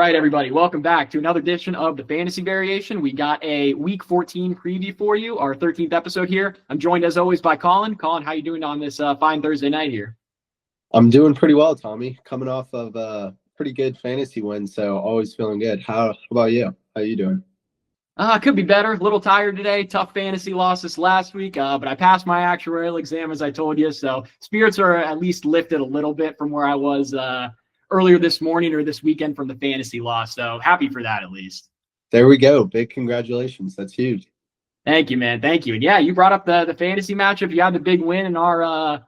right, everybody, welcome back to another edition of the Fantasy Variation. We got a Week 14 preview for you, our 13th episode here. I'm joined, as always, by Colin. Colin, how you doing on this fine Thursday night here? I'm doing pretty well, Tommy. Coming off of a pretty good fantasy win, so always feeling good. How about you? How you doing? Could be better. A little tired today. Tough fantasy loss this last week, but I passed my actuarial exam, as I told you, so spirits are at least lifted a little bit from where I was earlier this morning or this weekend from the fantasy loss. So happy for that, at least. There we go. Big congratulations. That's huge. Thank you, man. Thank you. And yeah, you brought up the fantasy matchup. You had the big win in our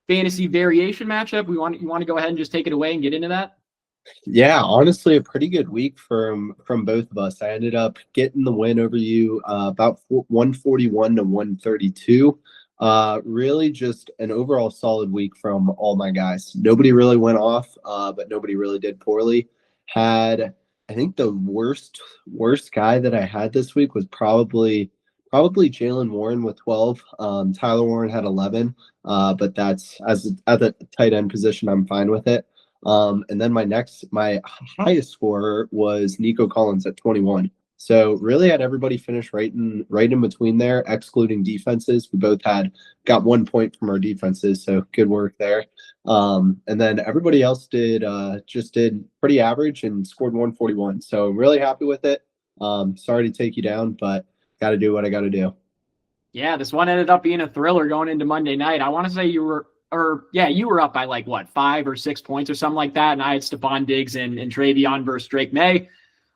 fantasy variation matchup. You want to go ahead and just take it away and get into that? Yeah, honestly, a pretty good week from both of us. I ended up getting the win over you about 141 to 132. Really just an overall solid week from all my guys. Nobody really went off, but nobody really did poorly. I think the worst guy that I had this week was probably Jalen Warren with 12. Tyler Warren had 11, but that's at the tight end position, I'm fine with it. And then my highest scorer was Nico Collins at 21. So really had everybody finish right in between there, excluding defenses. We both got 1 point from our defenses, so good work there. And then everybody else did pretty average and scored 141. So really happy with it. Sorry to take you down, but got to do what I got to do. Yeah, this one ended up being a thriller going into Monday night. I want to say you were up by like 5 or 6 points or something like that. And I had Stephon Diggs and Travion versus Drake May.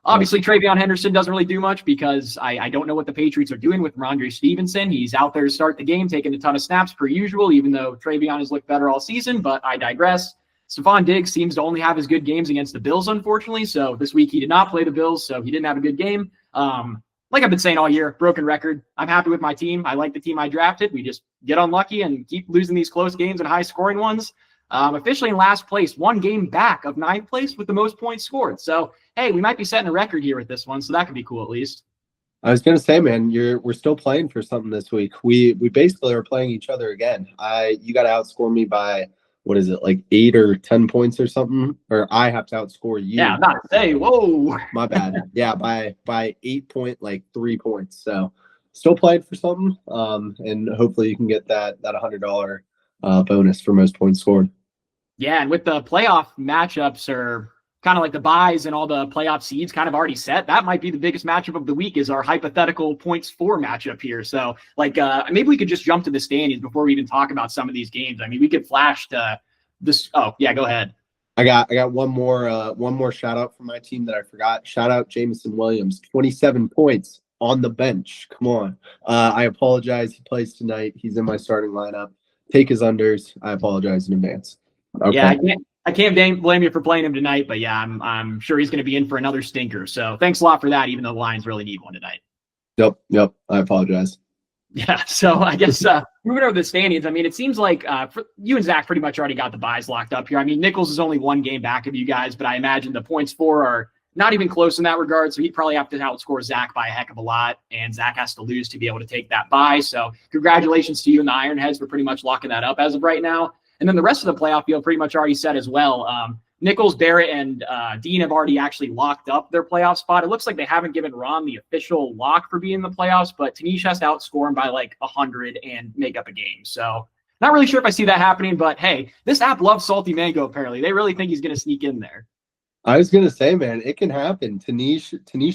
Obviously, Travion Henderson doesn't really do much because I don't know what the Patriots are doing with Ramondre Stevenson. He's out there to start the game, taking a ton of snaps per usual, even though Travion has looked better all season, but I digress. Stephon Diggs seems to only have his good games against the Bills, unfortunately. So this week he did not play the Bills, so he didn't have a good game. Like I've been saying all year, broken record. I'm happy with my team. I like the team I drafted. We just get unlucky and keep losing these close games and high-scoring ones. Officially in last place, 1 game back of 9th place with the most points scored. So, hey, we might be setting a record here with this one, so that could be cool at least. I was gonna say, man, we're still playing for something this week. We basically are playing each other again. You got to outscore me by what is it, like 8 or 10 points or something, or I have to outscore you. Yeah, not to say, whoa. My bad. Yeah, by 3 points. So still playing for something. And hopefully you can get that $100 bonus for most points scored. Yeah, and with the playoff matchups or kind of like the buys and all the playoff seeds kind of already set, that might be the biggest matchup of the week is our hypothetical points for matchup here. So maybe we could just jump to the standings before we even talk about some of these games. I mean, we could flash to this. Oh yeah, go ahead. I got one more shout out from my team that I forgot. Shout out Jameson Williams, 27 points on the bench. Come on. I apologize. He plays tonight. He's in my starting lineup. Take his unders. I apologize in advance. Okay. Yeah, I can't blame you for playing him tonight, but yeah, I'm sure he's going to be in for another stinker. So thanks a lot for that, even though the Lions really need one tonight. Yep. I apologize. Yeah, so I guess moving over the standings, I mean, it seems like you and Zach pretty much already got the buys locked up here. I mean, Nichols is only 1 game back of you guys, but I imagine the points for are not even close in that regard, so he'd probably have to outscore Zach by a heck of a lot, and Zach has to lose to be able to take that buy. So congratulations to you and the Ironheads for pretty much locking that up as of right now. And then the rest of the playoff field pretty much already set as well. Nichols, Barrett, and Dean have already actually locked up their playoff spot. It looks like they haven't given Ron the official lock for being in the playoffs, but Tanish has to outscore him by like 100 and make up a game. So not really sure if I see that happening, but hey, this app loves Salty Mango apparently. They really think he's going to sneak in there. I was going to say, man, it can happen. Tanish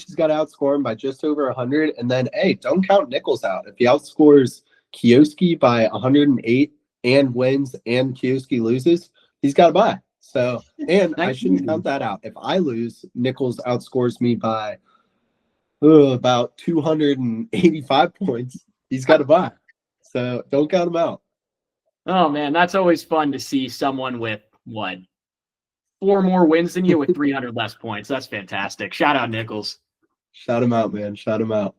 has got to outscore him by just over 100. And then, hey, don't count Nichols out. If he outscores Kioski by 108 and wins and Kioski loses, he's got to buy. So, and I shouldn't count that out. If I lose, Nichols outscores me by about 285 points. He's got to buy. So don't count him out. Oh, man, that's always fun to see someone with, 4 more wins than you with 300 less points. That's fantastic. Shout out Nichols. Shout him out, man. Shout him out.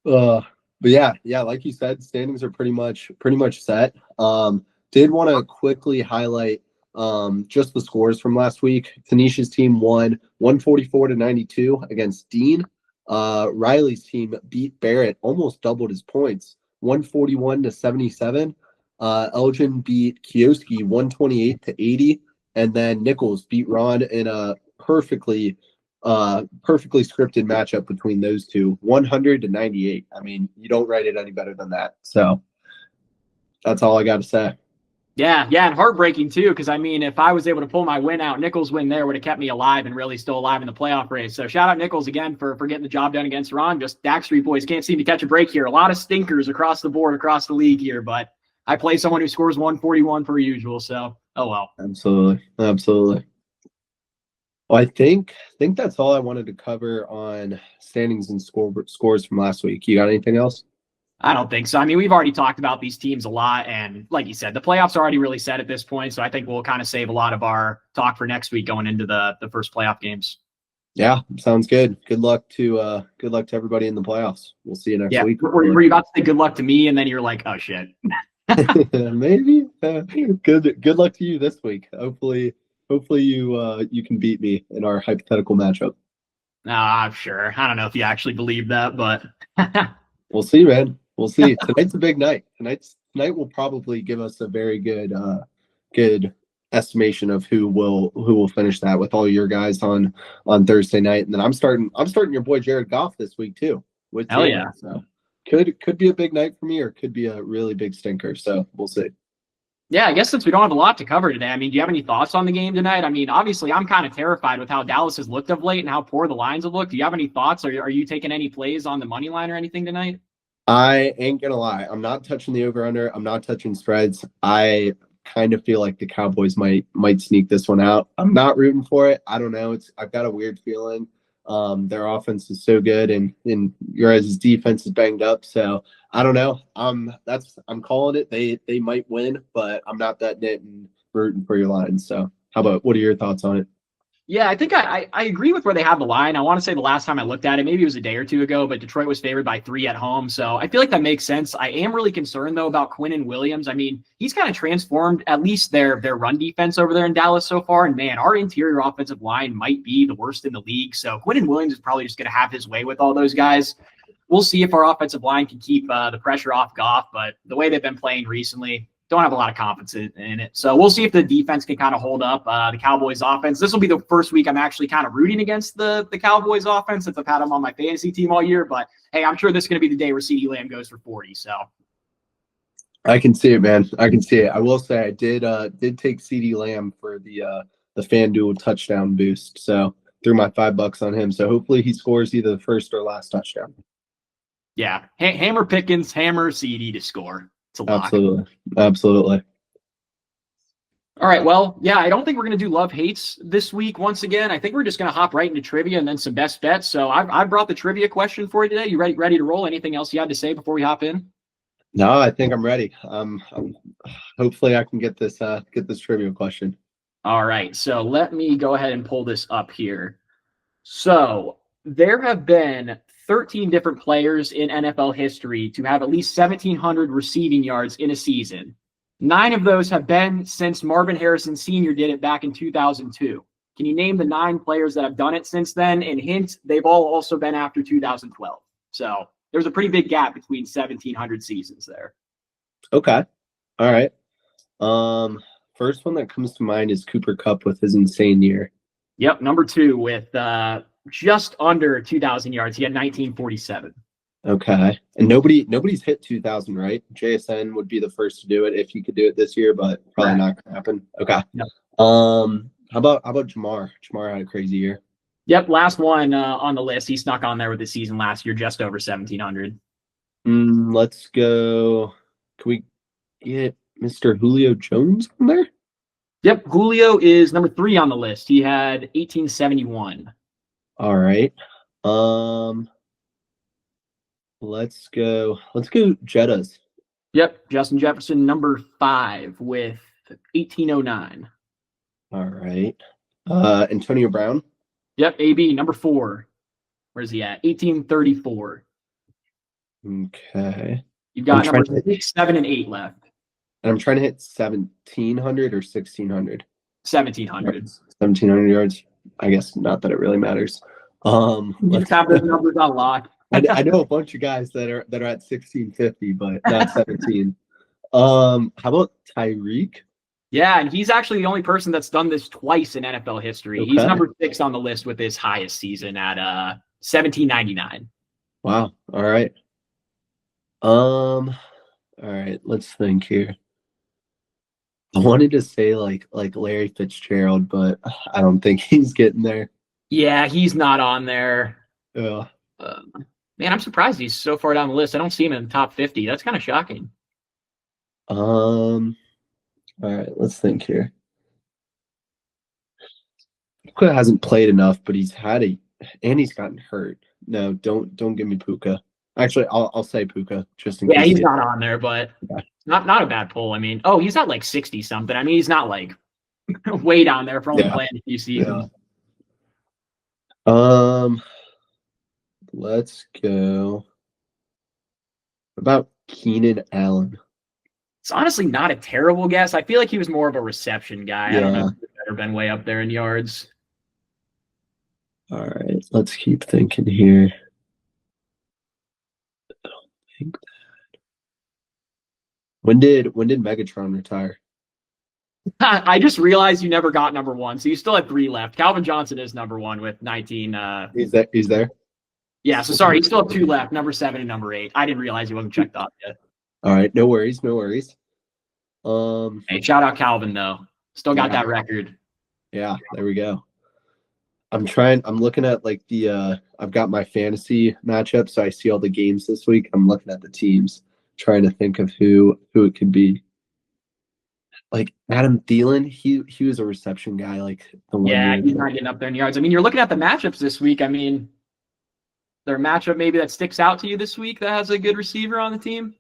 But yeah, like you said, standings are pretty much set. Did want to quickly highlight just the scores from last week. Tanish's team won 144 to 92 against Dean. Riley's team beat Barrett, almost doubled his points, 141 to 77. Elgin beat Kioski 128 to 80. And then Nichols beat Ron in a perfectly perfectly scripted matchup between those two, 100 to 98. I mean, you don't write it any better than that. So that's all I got to say. Yeah, and heartbreaking too, because I mean, if I was able to pull my win out, Nichols' win there would have kept me alive and really still alive in the playoff race. So shout out Nichols again for getting the job done against Ron. Just Dak Street boys can't seem to catch a break here. A lot of stinkers across the board, across the league here, but I play someone who scores 141 per usual. So oh well. Absolutely. Well, I think that's all I wanted to cover on standings and scores from last week. You got anything else? I don't think so. I mean, we've already talked about these teams a lot. And like you said, the playoffs are already really set at this point. So I think we'll kind of save a lot of our talk for next week going into the first playoff games. Yeah, sounds good. Good luck to everybody in the playoffs. We'll see you next week. Were you about to say good luck to me? And then you're like, oh, shit. Maybe. Good luck to you this week. Hopefully you can beat me in our hypothetical matchup. I'm sure. I don't know if you actually believe that, but we'll see, man. We'll see. Tonight's a big night. Tonight will probably give us a very good estimation of who will finish that with all your guys on Thursday night. And then I'm starting your boy Jared Goff this week too. Hell yeah. So could be a big night for me, or could be a really big stinker. So we'll see. Yeah, I guess since we don't have a lot to cover today, I mean, do you have any thoughts on the game tonight? I mean, obviously, I'm kind of terrified with how Dallas has looked of late and how poor the lines have looked. Do you have any thoughts? Are you taking any plays on the money line or anything tonight? I ain't gonna lie. I'm not touching the over/under. I'm not touching spreads. I kind of feel like the Cowboys might sneak this one out. I'm not rooting for it. I don't know. I've got a weird feeling. Their offense is so good, and your guys' defense is banged up. So I don't know. I'm calling it. They might win, but I'm not that knit and rooting for your line. So what are your thoughts on it? Yeah, I think I agree with where they have the line. I want to say the last time I looked at it, maybe it was a day or two ago, but Detroit was favored by 3 at home. So I feel like that makes sense. I am really concerned, though, about Quinnen Williams. I mean, he's kind of transformed at least their run defense over there in Dallas so far. And, man, our interior offensive line might be the worst in the league. So Quinnen Williams is probably just going to have his way with all those guys. We'll see if our offensive line can keep the pressure off Goff. But the way they've been playing recently, don't have a lot of confidence in it. So we'll see if the defense can kind of hold up the Cowboys offense. This will be the first week I'm actually kind of rooting against the Cowboys offense since I've had them on my fantasy team all year. But, hey, I'm sure this is going to be the day where CeeDee Lamb goes for 40. So I can see it, man. I can see it. I will say I did take CeeDee Lamb for the FanDuel touchdown boost. So threw my $5 on him. So hopefully he scores either the first or last touchdown. Yeah. Hammer Pickens, hammer CeeDee to score. It's a lock. Absolutely. All right. Well, yeah, I don't think we're going to do love hates this week once again. I think we're just going to hop right into trivia and then some best bets. So I brought the trivia question for you today. You ready to roll? Anything else you had to say before we hop in? No, I think I'm ready. Hopefully I can get this trivia question. All right. So let me go ahead and pull this up here. So there have been 13 different players in NFL history to have at least 1,700 receiving yards in a season. 9 of those have been since Marvin Harrison Sr. did it back in 2002. Can you name the 9 players that have done it since then? And hint, they've all also been after 2012. So there's a pretty big gap between 1,700 seasons there. Okay. All right. First one that comes to mind is Cooper Kupp with his insane year. Yep. Number 2 with just under 2,000 yards. He had 1947. Okay. And nobody's hit 2,000, right? JSN would be the first to do it if he could do it this year, but probably not going to happen. Okay. Yep. How about Jamar? Jamar had a crazy year. Yep. Last one on the list. He snuck on there with the season last year, just over 1,700. Let's go. Can we get Mr. Julio Jones on there? Yep. Julio is number 3 on the list. He had 1871. All right. Let's go Jettas. Yep. Justin Jefferson, number 5 with 1809. All right. Antonio Brown. Yep. AB, number 4. Where's he at? 1834. Okay. You've got number 6, 7, and 8 left. And I'm trying to hit 1,700 or 1,600. 1,700. 1,700 yards. I guess not that it really matters. You just have those numbers on lock. I know a bunch of guys that are at 1,650, but not 17. How about Tyreek? Yeah, and he's actually the only person that's done this twice in NFL history. He's Okay. number 6 on the list with his highest season at 1799. Wow. All right. All right. Let's think here. I wanted to say like Larry Fitzgerald, but I don't think he's getting there. Yeah, he's not on there. Yeah. Man, I'm surprised he's so far down the list. I don't see him in the top 50. That's kind of shocking. All right. Let's think here. Puka hasn't played enough, but he's gotten hurt. No, don't give me Puka. Actually, I'll say Puka just in Yeah, case. he's not on there, but not a bad pull. I mean, he's at like 60 something. I mean, he's not like way down there for only playing a few seasons. Yeah. Let's go. What about Keenan Allen? It's honestly not a terrible guess. I feel like he was more of a reception guy. Yeah. I don't know if he's ever been way up there in yards. All right, let's keep thinking here. I don't think that. When did Megatron retire? I just realized you never got number 1, so you still have 3 left. Calvin Johnson is number 1 with 19. He's there? Yeah, so sorry, you still have 2 left, number 7 and number 8. I didn't realize he wasn't checked off yet. All right, no worries. Hey, shout out Calvin though. Still got that record. Yeah, there we go. I'm looking at like I've got my fantasy matchup, so I see all the games this week. I'm looking at the teams, trying to think of who it could be. Like Adam Thielen, he was a reception guy. Like he's not getting up there in yards. I mean, you're looking at the matchups this week. I mean, there a matchup maybe that sticks out to you this week that has a good receiver on the team?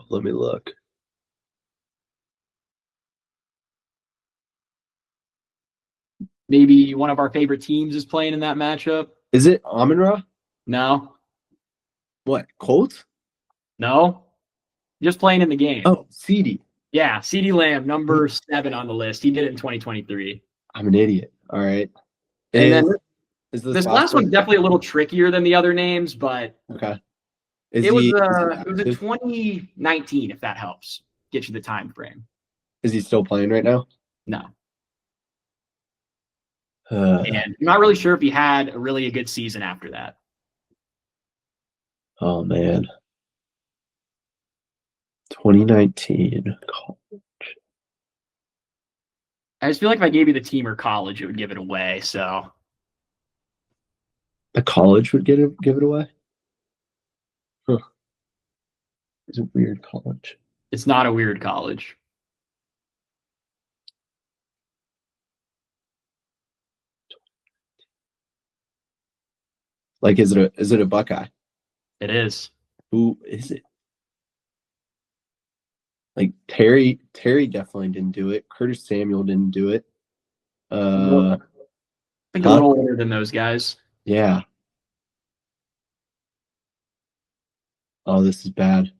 Let me look. Maybe one of our favorite teams is playing in that matchup. Is it Amon-Ra? No. What, Colts? No. Just playing in the game. Oh, CeeDee. Yeah, CeeDee Lamb, number 7 on the list. He did it in 2023. I'm an idiot. All right. And then this last one's definitely a little trickier than the other names, but okay. It was a 2019, if that helps get you the time frame. Is he still playing right now? No. And I'm not really sure if he had a good season after that. Oh, man. 2019 college. I just feel like if I gave you the team or college, it would give it away. So the college would give it away? Huh. It's a weird college. It's not a weird college. Like, is it a Buckeye? It is. Who is it? Like Terry definitely didn't do it. Curtis Samuel didn't do it. I think a little older than those guys. Yeah. Oh, this is bad.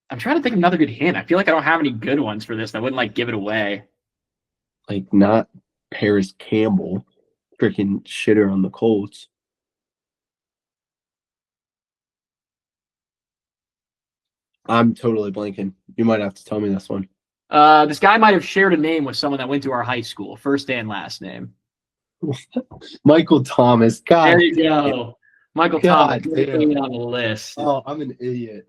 I'm trying to think of another good hint. I feel like I don't have any good ones for this that wouldn't give it away. Like not Paris Campbell, freaking shitter on the Colts. I'm totally blanking. You might have to tell me this one. This guy might have shared a name with someone that went to our high school, first and last name. Michael Thomas. God. There you go. Michael Thomas on the list. Oh, I'm an idiot.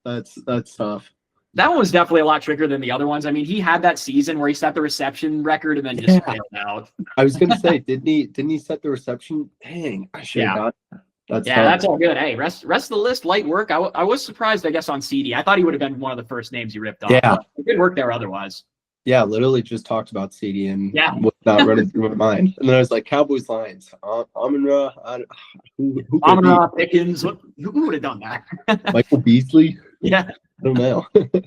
That's tough. That one was definitely a lot trickier than the other ones. I mean, he had that season where he set the reception record and then just failed out. I was gonna say, didn't he set the reception? Dang, I should have got that. That's all good. Hey, rest of the list, light work. I was surprised, I guess, on CD. I thought he would have been one of the first names you ripped off. Yeah. Good work there otherwise. Yeah, literally just talked about CD and was not running through my mind. And then I was like, Cowboys Lions. Amon-Ra. Amon-Ra, Pickens. Who would have done that? Michael Beasley? Yeah. I don't know. But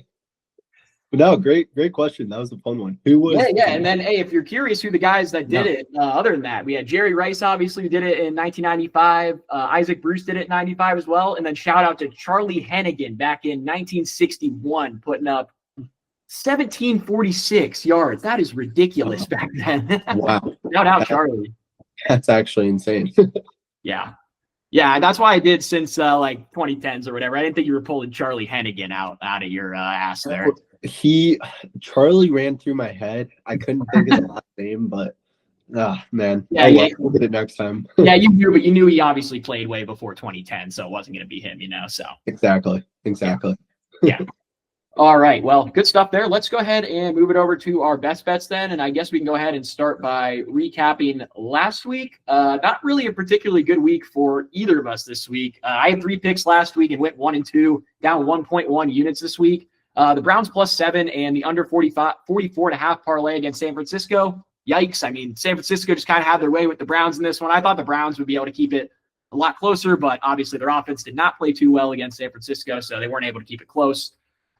no, great question. That was a fun one. Who was? Yeah. And then, hey, if you're curious who the guys that did it, other than that, we had Jerry Rice, obviously, who did it in 1995. Isaac Bruce did it in 95 as well. And then shout out to Charlie Hennigan back in 1961, putting up 1746 yards. That is ridiculous back then. Wow. Shout out Charlie. That's actually insane. Yeah. Yeah, that's why I did since like 2010s or whatever. I didn't think you were pulling Charlie Hennigan out of your ass there. Charlie ran through my head. I couldn't think of the last name, but man, Yeah, yeah. We'll get it next time. Yeah, you knew, but you knew he obviously played way before 2010, so it wasn't going to be him, So Exactly. Yeah. All right. Well, good stuff there. Let's go ahead and move it over to our best bets then. And I guess we can go ahead and start by recapping last week. Not really a particularly good week for either of us this week. I had 3 picks last week and went 1 and 2, down 1.1 units this week. The Browns +7 and the under 44.5 parlay against San Francisco. Yikes. I mean, San Francisco just kind of had their way with the Browns in this one. I thought the Browns would be able to keep it a lot closer, but obviously their offense did not play too well against San Francisco, so they weren't able to keep it close.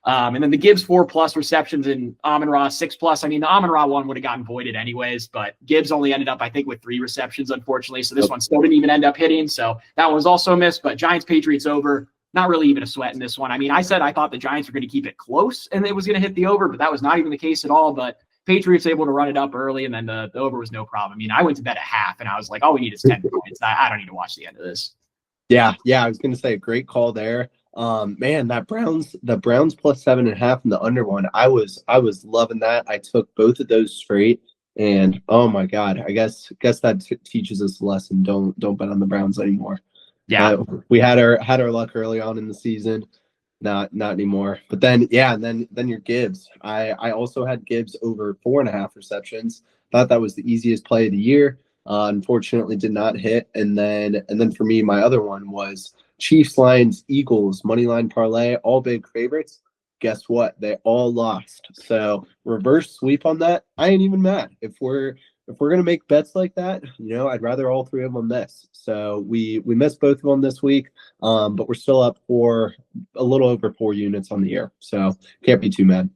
And then the Gibbs 4+ receptions and Amon-Ra 6+. I mean, the Amon-Ra one would have gotten voided anyways, but Gibbs only ended up, I think, with 3 receptions, unfortunately. So this one still didn't even end up hitting. So that one was also a miss, but Giants-Patriots over, not really even a sweat in this one. I mean, I said I thought the Giants were going to keep it close and it was going to hit the over, but that was not even the case at all. But Patriots able to run it up early, and then the over was no problem. I mean, I went to bed at half, and I was like, all we need is 10 points. I don't need to watch the end of this. Yeah, I was going to say, great call there. Man, the Browns +7.5 in the under one. I was loving that. I took both of those straight, and oh my God, I guess that teaches us a lesson. Don't bet on the Browns anymore. Yeah, we had our luck early on in the season, not anymore. But then then your Gibbs. I also had Gibbs over 4.5 receptions. Thought that was the easiest play of the year. Unfortunately, did not hit. And then for me, my other one was Chiefs, Lions, Eagles, money line parlay, all big favorites. Guess what? They all lost. So reverse sweep on that. I ain't even mad. If we're gonna make bets like that, I'd rather all 3 of them miss. So we missed both of them this week, but we're still up for a little over 4 units on the year. So can't be too mad.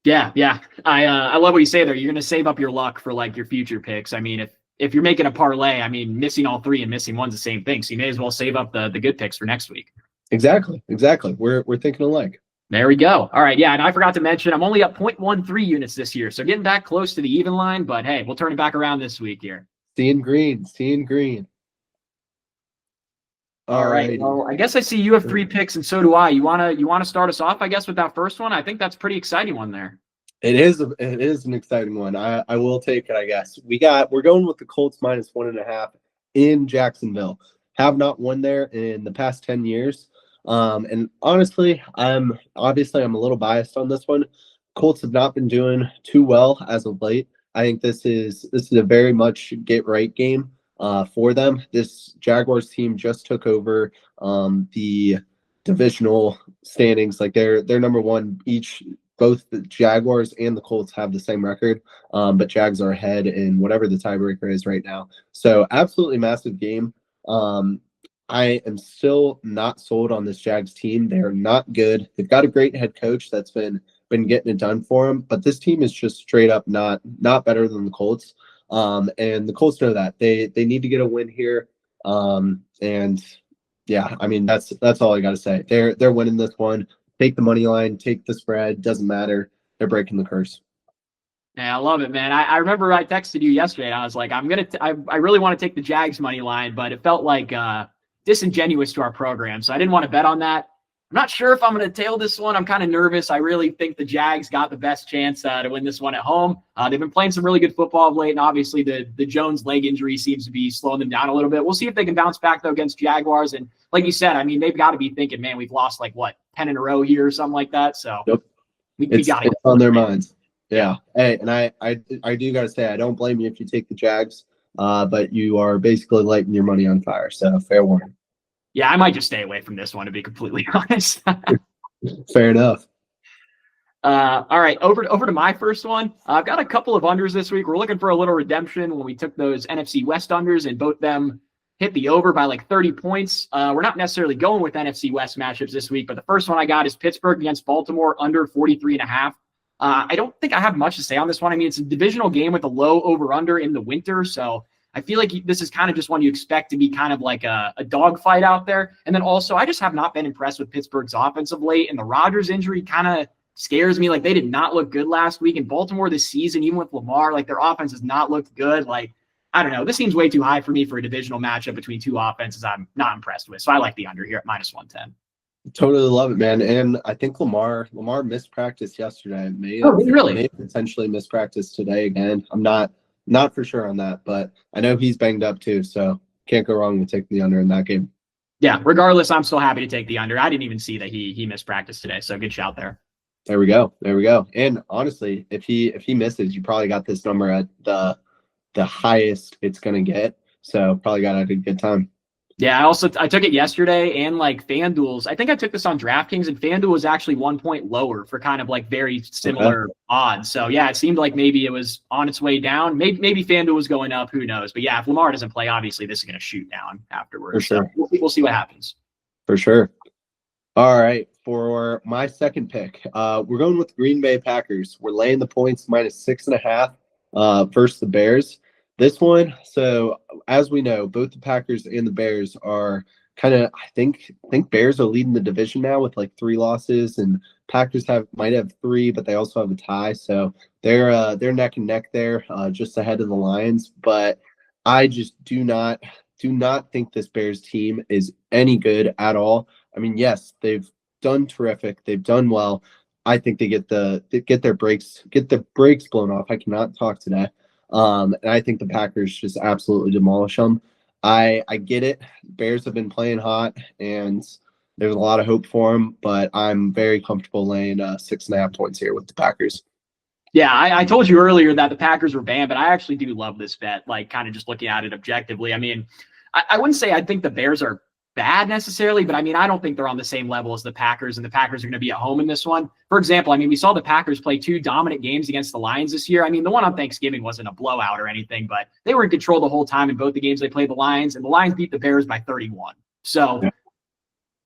Yeah. I love what you say there. You're gonna save up your luck for like your future picks. I mean, if you're making a parlay, I mean, missing all 3 and missing one's the same thing. So you may as well save up the good picks for next week. Exactly. We're thinking alike. There we go. All right. Yeah. And I forgot to mention, I'm only up 0.13 units this year. So getting back close to the even line, but hey, we'll turn it back around this week here. Seeing green. All right. Well, I guess I see you have 3 picks and so do I. You wanna start us off, I guess, with that first one? I think that's a pretty exciting one there. It is an exciting one. I will take it, I guess. We're going with the Colts -1.5 in Jacksonville. Have not won there in the past 10 years. And honestly, I'm a little biased on this one. Colts have not been doing too well as of late. I think this is a very much get right game for them. This Jaguars team just took over the divisional standings. Like they're number 1 each. Both the Jaguars and the Colts have the same record, but Jags are ahead in whatever the tiebreaker is right now. So absolutely massive game. I am still not sold on this Jags team. They are not good. They've got a great head coach that's been getting it done for them, but this team is just straight up not better than the Colts. And the Colts know that they need to get a win here. And yeah, I mean that's all I got to say. They're winning this one. Take the money line, take the spread. Doesn't matter. They're breaking the curse. Yeah, I love it, man. I remember I texted you yesterday. And I was like, I really want to take the Jags money line, but it felt like disingenuous to our program, so I didn't want to bet on that. I'm not sure if I'm going to tail this one. I'm kind of nervous. I really think the Jags got the best chance to win this one at home. They've been playing some really good football of late, and obviously the Jones leg injury seems to be slowing them down a little bit. We'll see if they can bounce back, though, against Jaguars. And like you said, I mean, they've got to be thinking, man, we've lost 10 in a row here or something like that. So yep. we got to get on their minds. Yeah. Hey, and I do got to say, I don't blame you if you take the Jags, but you are basically lighting your money on fire. So fair warning. Yeah, I might just stay away from this one, to be completely honest. Fair enough. All right, over to my first one. I've got a couple of unders this week. We're looking for a little redemption when we took those NFC West unders, and both them hit the over by 30 points. We're not necessarily going with NFC West matchups this week, but the first one I got is Pittsburgh against Baltimore, under 43.5. I don't think I have much to say on this one. I mean, it's a divisional game with a low over-under in the winter, so I feel like this is kind of just one you expect to be kind of like a dogfight out there. And then also, I just have not been impressed with Pittsburgh's offense of late, and the Rodgers injury kind of scares me. They did not look good last week. In Baltimore this season, even with Lamar, their offense has not looked good. I don't know. This seems way too high for me for a divisional matchup between two offenses I'm not impressed with. So I like the under here at -110. Totally love it, man. And I think Lamar missed practice yesterday. Oh, really? May have potentially missed practice today again. I'm not for sure on that, but I know he's banged up too, so can't go wrong with taking the under in that game. Yeah, regardless, I'm still happy to take the under. I didn't even see that he missed practice today, so good shout there. There we go. There we go. And honestly, if he misses, you probably got this number at the highest it's gonna get. So probably got at a good time. Yeah, I took it yesterday and like FanDuel's. I think I took this on DraftKings and FanDuel was actually 1 point lower for kind of like very similar odds. So yeah, it seemed like maybe it was on its way down. Maybe FanDuel was going up. Who knows? But yeah, if Lamar doesn't play, obviously this is going to shoot down afterwards. For sure. So we'll see what happens. For sure. All right. For my second pick, we're going with Green Bay Packers. We're laying the points -6.5 versus the Bears. This one, so as we know, both the Packers and the Bears are kind of, I think Bears are leading the division now with like 3 losses, and Packers might have 3, but they also have a tie. So they're neck and neck there, just ahead of the Lions. But I just do not think this Bears team is any good at all. I mean, yes, they've done terrific. They've done well. I think they get their brakes blown off. I cannot talk today. And I think the Packers just absolutely demolish them. I get it. Bears have been playing hot, and there's a lot of hope for them, but I'm very comfortable laying 6.5 points here with the Packers. Yeah, I told you earlier that the Packers were banned, but I actually do love this bet, like kind of just looking at it objectively. I mean, I wouldn't say I think the Bears are bad necessarily, but I mean, I don't think they're on the same level as the Packers, and the Packers are going to be at home in this one. For example, I mean, we saw the Packers play 2 dominant games against the Lions this year. I mean, the one on Thanksgiving wasn't a blowout or anything, but they were in control the whole time in both the games they played the Lions, and the Lions beat the Bears by 31. So,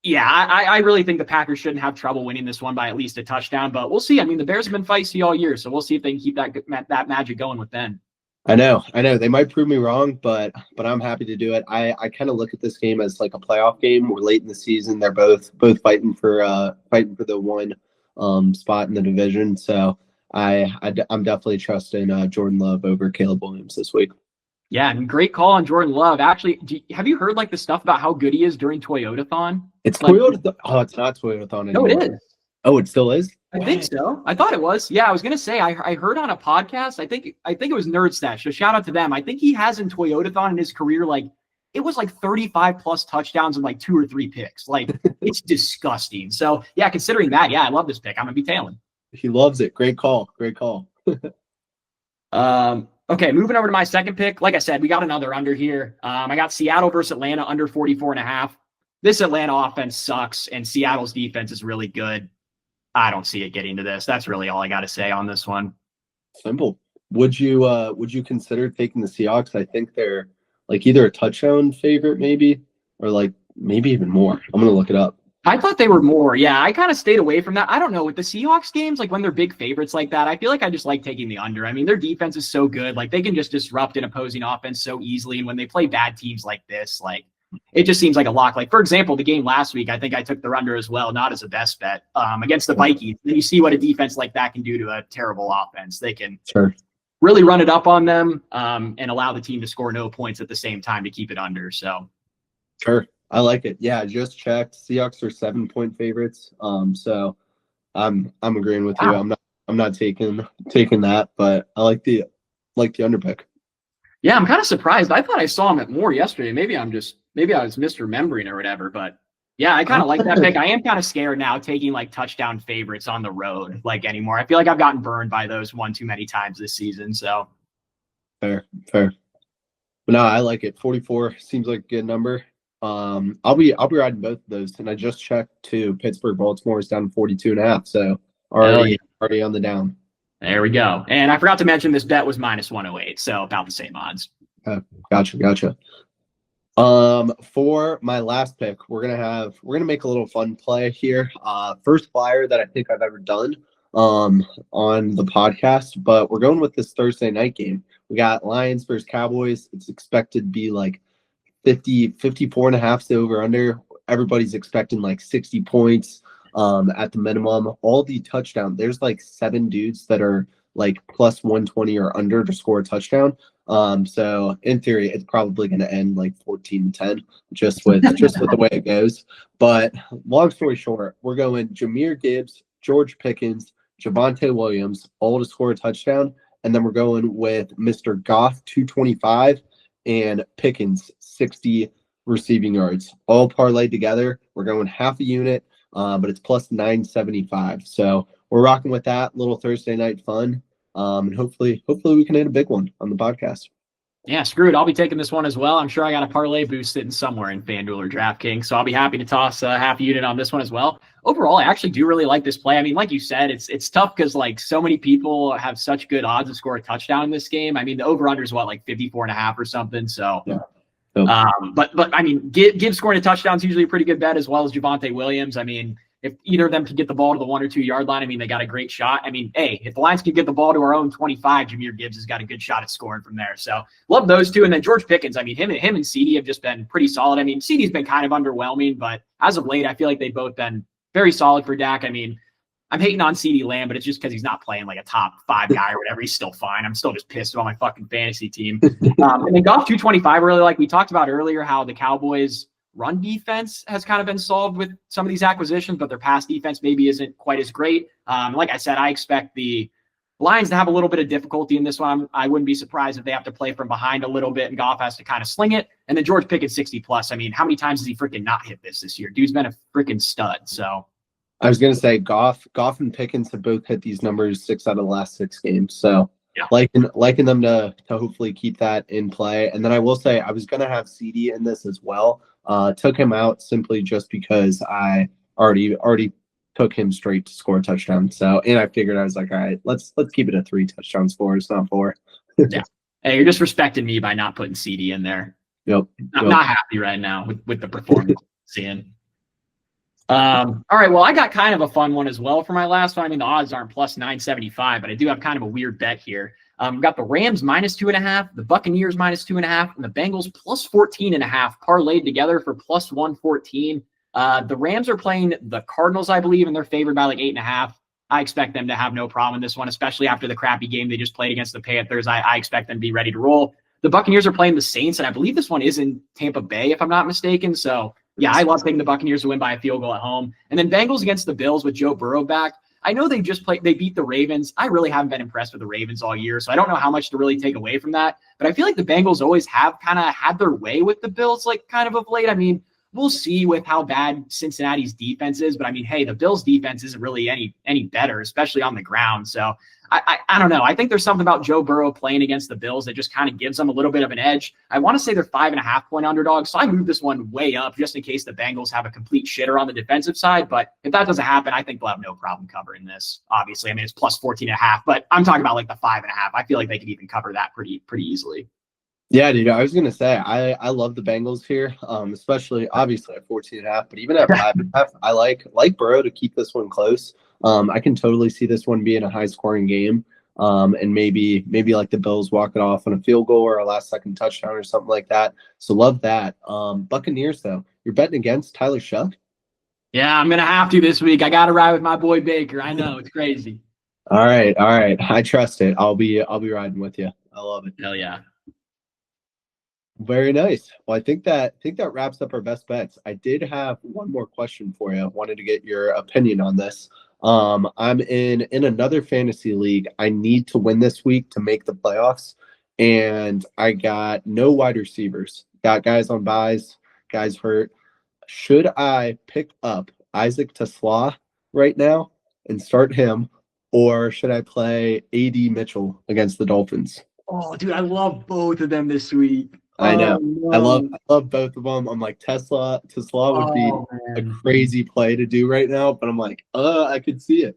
yeah, I really think the Packers shouldn't have trouble winning this one by at least a touchdown, but we'll see. I mean, the Bears have been feisty all year, so we'll see if they can keep that magic going with them. I know. They might prove me wrong, but I'm happy to do it. I kind of look at this game as like a playoff game. We're late in the season. They're both fighting for the one spot in the division. So I'm definitely trusting Jordan Love over Caleb Williams this week. Yeah, and great call on Jordan Love. Actually, have you heard like the stuff about how good he is during Toyotathon? It's like, Toyota. Oh, it's not Toyotathon anymore. No, it is. Oh, it still is? I think so. I thought it was. Yeah, I was gonna say I heard on a podcast. I think it was Nerd Stash. So shout out to them. I think he has in Toyotathon in his career like it was like 35 plus touchdowns and like 2 or 3 picks. Like it's disgusting. So yeah, considering that, yeah, I love this pick. I'm gonna be tailing. He loves it. Great call. Great call. Okay, moving over to my second pick. Like I said, we got another under here. I got Seattle versus Atlanta under 44.5. This Atlanta offense sucks, and Seattle's defense is really good. I don't see it getting to this. That's really all I got to say on this one. Simple. Would you consider taking the Seahawks? I think they're like either a touchdown favorite maybe, or like maybe even more. I'm going to look it up. I thought they were more. Yeah, I kind of stayed away from that. I don't know. With the Seahawks games, like when they're big favorites like that, I feel like I just like taking the under. I mean, their defense is so good. Like they can just disrupt an opposing offense so easily. And when they play bad teams like this, like it just seems like a lock. Like, for example, the game last week, I think I took the under as well, not as a best bet against the Vikings. And you see what a defense like that can do to a terrible offense. They can really run it up on them and allow the team to score no points at the same time to keep it under. So, sure. I like it. Yeah, I just checked. Seahawks are 7-point favorites. So I'm agreeing with you. I'm not taking that, but I like the under pick. Yeah, I'm kind of surprised. I thought I saw him at more yesterday. Maybe I was misremembering or whatever, but yeah, I kind of like that pick. I am kind of scared now taking like touchdown favorites on the road like anymore. I feel like I've gotten burned by those one too many times this season. So fair. But no, I like it. 44 seems like a good number. I'll be riding both of those, and I just checked too. Baltimore is down 42.5, so already on the down. There we go. And I forgot to mention this bet was -108, so about the same odds. Gotcha. For my last pick, we're gonna make a little fun play here. First flyer that I think I've ever done on the podcast, but we're going with this Thursday night game. We got Lions versus Cowboys. It's expected to be like 54.5 to over under. Everybody's expecting like 60 points at the minimum. All the touchdown, there's like 7 dudes that are like plus 120 or under to score a touchdown. So in theory, it's probably going to end like 14-10 just with the way it goes. But long story short, we're going Jahmyr Gibbs, George Pickens, Javonte Williams, all to score a touchdown. And then we're going with Mr. Goff, 225, and Pickens, 60 receiving yards. All parlayed together. We're going half a unit, but it's plus 975. So we're rocking with that little Thursday night fun. And hopefully we can hit a big one on the podcast. Yeah, screw it. I'll be taking this one as well. I'm sure I got a parlay boost sitting somewhere in FanDuel or DraftKings, so I'll be happy to toss half a unit on this one as well. Overall, I actually do really like this play. I mean, like you said, it's tough because like so many people have such good odds to score a touchdown in this game. I mean, the over/under is what, like 54.5 or something. So, yeah. But I mean, Gibbs scoring a touchdown is usually a pretty good bet, as well as Javonte Williams. I mean, if either of them can get the ball to the 1 or 2 yard line, I mean, they got a great shot. I mean, hey, if the Lions can get the ball to our own 25, Jahmyr Gibbs has got a good shot at scoring from there. So love those two. And then George Pickens, I mean, him and CD have just been pretty solid. I mean, CD's been kind of underwhelming, but as of late, I feel like they've both been very solid for Dak. I mean, I'm hating on CD Lamb, but it's just because he's not playing like a top 5 guy or whatever. He's still fine. I'm still just pissed about my fucking fantasy team. And then Goff 225, really like we talked about earlier, how the Cowboys run defense has kind of been solved with some of these acquisitions, but their pass defense maybe isn't quite as great. Like I said, I expect the Lions to have a little bit of difficulty in this one. I wouldn't be surprised if they have to play from behind a little bit and Goff has to kind of sling it. And then George Pickens 60 plus. I mean, how many times has he freaking not hit this year? Dude's been a freaking stud. So I was going to say Goff and Pickens have both hit these numbers 6 out of the last 6 games. So yeah, liking them to hopefully keep that in play. And then I will say I was going to have CD in this as well. Took him out simply just because I already took him straight to score a touchdown. So, and I figured I was like, all right, let's keep it a 3 touchdown score. It's not 4. Yeah. Hey, you're just respecting me by not putting CD in there. Yep. I'm not happy right now with the performance I'm seeing. All right. Well, I got kind of a fun one as well for my last one. I mean, the odds aren't plus 975, but I do have kind of a weird bet here. We've got the Rams minus 2.5, the Buccaneers minus 2.5, and the Bengals plus 14.5 parlayed together for plus 114. The Rams are playing the Cardinals, I believe, and they're favored by like 8.5. I expect them to have no problem in this one, especially after the crappy game they just played against the Panthers. I expect them to be ready to roll. The Buccaneers are playing the Saints, and I believe this one is in Tampa Bay, if I'm not mistaken. So, yeah, I love taking the Buccaneers to win by a field goal at home. And then Bengals against the Bills with Joe Burrow back. I know they beat the Ravens. I really haven't been impressed with the Ravens all year, so I don't know how much to really take away from that. But I feel like the Bengals always have kind of had their way with the Bills, like kind of late. I mean, we'll see with how bad Cincinnati's defense is, but I mean, hey, the Bills' defense isn't really any better, especially on the ground. So I don't know. I think there's something about Joe Burrow playing against the Bills that just kind of gives them a little bit of an edge. I want to say they're 5.5 point underdogs, so I moved this one way up just in case the Bengals have a complete shitter on the defensive side. But if that doesn't happen, I think they'll have no problem covering this. Obviously, I mean, it's plus 14.5, but I'm talking about like the 5.5. I feel like they could even cover that pretty easily. Yeah, dude, I was going to say, I love the Bengals here, especially obviously at 14.5, but even at 5.5, I like Burrow to keep this one close. I can totally see this one being a high scoring game. And maybe like the Bills walk it off on a field goal or a last second touchdown or something like that. So love that. Buccaneers though, you're betting against Tyler Shuck? Yeah, I'm going to have to this week. I got to ride with my boy Baker. I know it's crazy. All right. I trust it. I'll be riding with you. I love it. Hell yeah. Very nice. Well, I think that wraps up our best bets. I did have one more question for you. I wanted to get your opinion on this. I'm in another fantasy league. I need to win this week to make the playoffs, and I got no wide receivers. Got guys on buys, guys hurt. Should I pick up Isaac Tesla right now and start him, or should I play A.D. Mitchell against the Dolphins? Oh, dude, I love both of them this week. I know. No. I love both of them. I'm like, Tesla would be a crazy play to do right now, but I'm like, I could see it.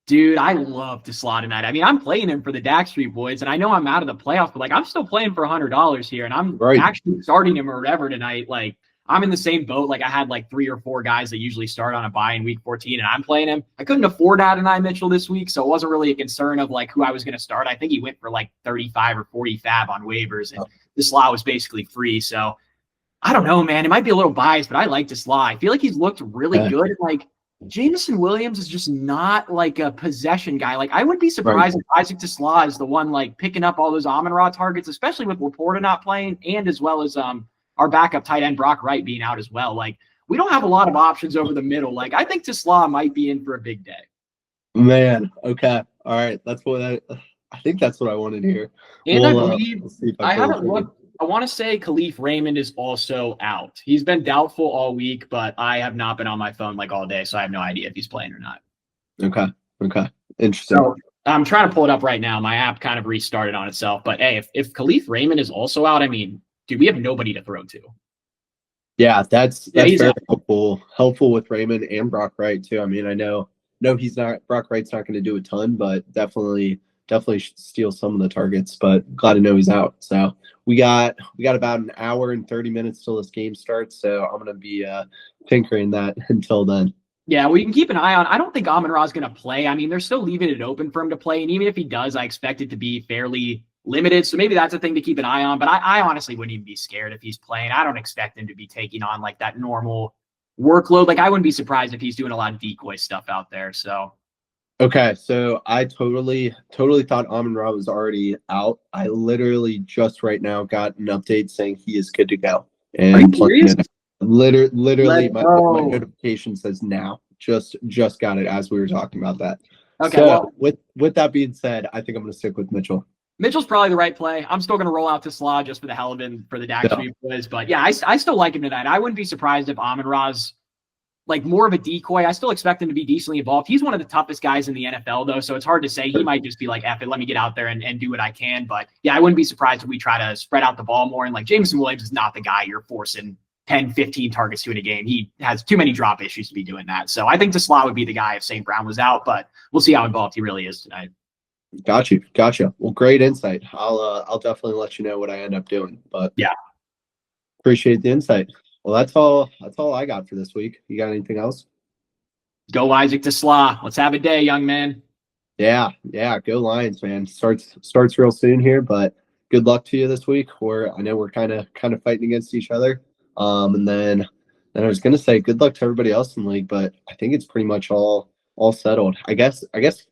Dude, I love Tesla tonight. I mean, I'm playing him for the Dak Street boys, and I know I'm out of the playoffs, but like I'm still playing for $100 here, and I'm actually starting him or whatever tonight. Like I'm in the same boat. Like I had like 3 or 4 guys that usually start on a bye in week 14, and I'm playing him. I couldn't afford Adonai Mitchell this week, so it wasn't really a concern of like who I was going to start. I think he went for like 35 or 40 fab on waivers, and Tesla was basically free. So I don't know, man. It might be a little biased, but I like Tesla. I feel like he's looked really good. Like Jameson Williams is just not like a possession guy. Like, I wouldn't be surprised if Isaac Tesla is the one like picking up all those Amon-Ra targets, especially with Laporta not playing, and as well as our backup tight end Brock Wright being out as well. Like, we don't have a lot of options over the middle. Like, I think Tesla might be in for a big day. Man, okay, all right. That's what I think that's what I wanted to hear. And I believe we'll see if I haven't looked. I want to say Khalif Raymond is also out. He's been doubtful all week, but I have not been on my phone like all day, so I have no idea if he's playing or not. Okay. Interesting. So I'm trying to pull it up right now. My app kind of restarted on itself. But hey, if Khalif Raymond is also out, I mean, dude, we have nobody to throw to. Yeah, that's very out. helpful with Raymond and Brock Wright too. I mean, I know he's not Brock Wright's not going to do a ton, but definitely should steal some of the targets. But glad to know he's out. So we got about an hour and 30 minutes till this game starts. So I'm gonna be tinkering that until then. Yeah, we can keep an eye on. I don't think Amon-Ra is going to play. I mean, they're still leaving it open for him to play, and even if he does, I expect it to be fairly limited. So maybe that's a thing to keep an eye on. But I honestly wouldn't even be scared if he's playing. I don't expect him to be taking on like that normal workload. Like, I wouldn't be surprised if he's doing a lot of decoy stuff out there. So. Okay, so I totally thought Amon-Ra was already out. I literally just right now got an update saying he is good to go. And are you serious? Literally my notification says now. Just got it as we were talking about that. Okay, so well, with that being said, I think I'm going to stick with Mitchell. Mitchell's probably the right play. I'm still going to roll out to Slaw just for the hell of it for the Dax Sweep quiz. But yeah, I still like him tonight. I wouldn't be surprised if Amon-Ra's like more of a decoy. I still expect him to be decently involved. He's one of the toughest guys in the NFL, though, so it's hard to say. He might just be like, F it, let me get out there and do what I can. But yeah, I wouldn't be surprised if we try to spread out the ball more. And like Jameson Williams is not the guy you're forcing 10, 15 targets to in a game. He has too many drop issues to be doing that. So I think Tesla would be the guy if St. Brown was out, but we'll see how involved he really is tonight. Gotcha. Well, great insight. I'll definitely let you know what I end up doing. But yeah, appreciate the insight. Well, that's all I got for this week. You got anything else? Go Isaac Tesla. Let's have a day, young man. Yeah. Go Lions, man. Starts real soon here, but good luck to you this week. I know we're kind of fighting against each other. And then I was gonna say good luck to everybody else in the league, but I think it's pretty much all settled. I guess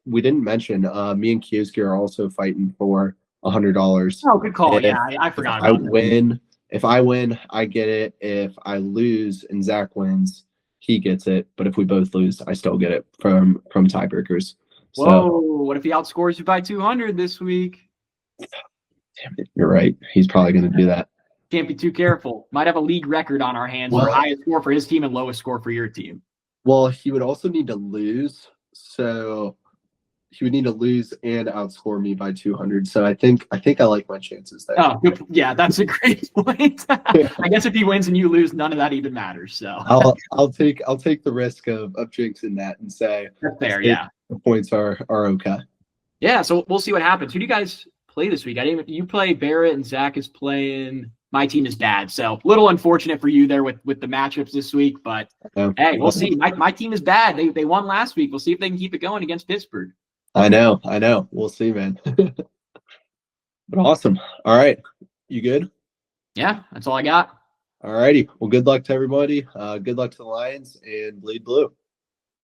we didn't mention me and Kioski are also fighting for $100. Oh, good call. Yeah, I forgot about that. If I win, I get it. If I lose and Zach wins, he gets it. But if we both lose, I still get it from tiebreakers. Whoa! What if he outscores you by 200 this week? Damn it, you're right. He's probably going to do that. Can't be too careful. Might have a league record on our hands for highest score for his team and lowest score for your team. Well, he would also need to lose. So he would need to lose and outscore me by 200. So I think I like my chances there. Oh, yeah, that's a great point. I guess if he wins and you lose, none of that even matters. So I'll take the risk of jinxing that and say that's fair. Yeah, the points are okay. Yeah, so we'll see what happens. Who do you guys play this week? You play Barrett and Zach is playing. My team is bad, so a little unfortunate for you there with the matchups this week. But hey, we'll see. My team is bad. They won last week. We'll see if they can keep it going against Pittsburgh. I know. We'll see, man. But awesome. All right. You good? Yeah, that's all I got. All righty. Well, good luck to everybody. Good luck to the Lions and bleed blue.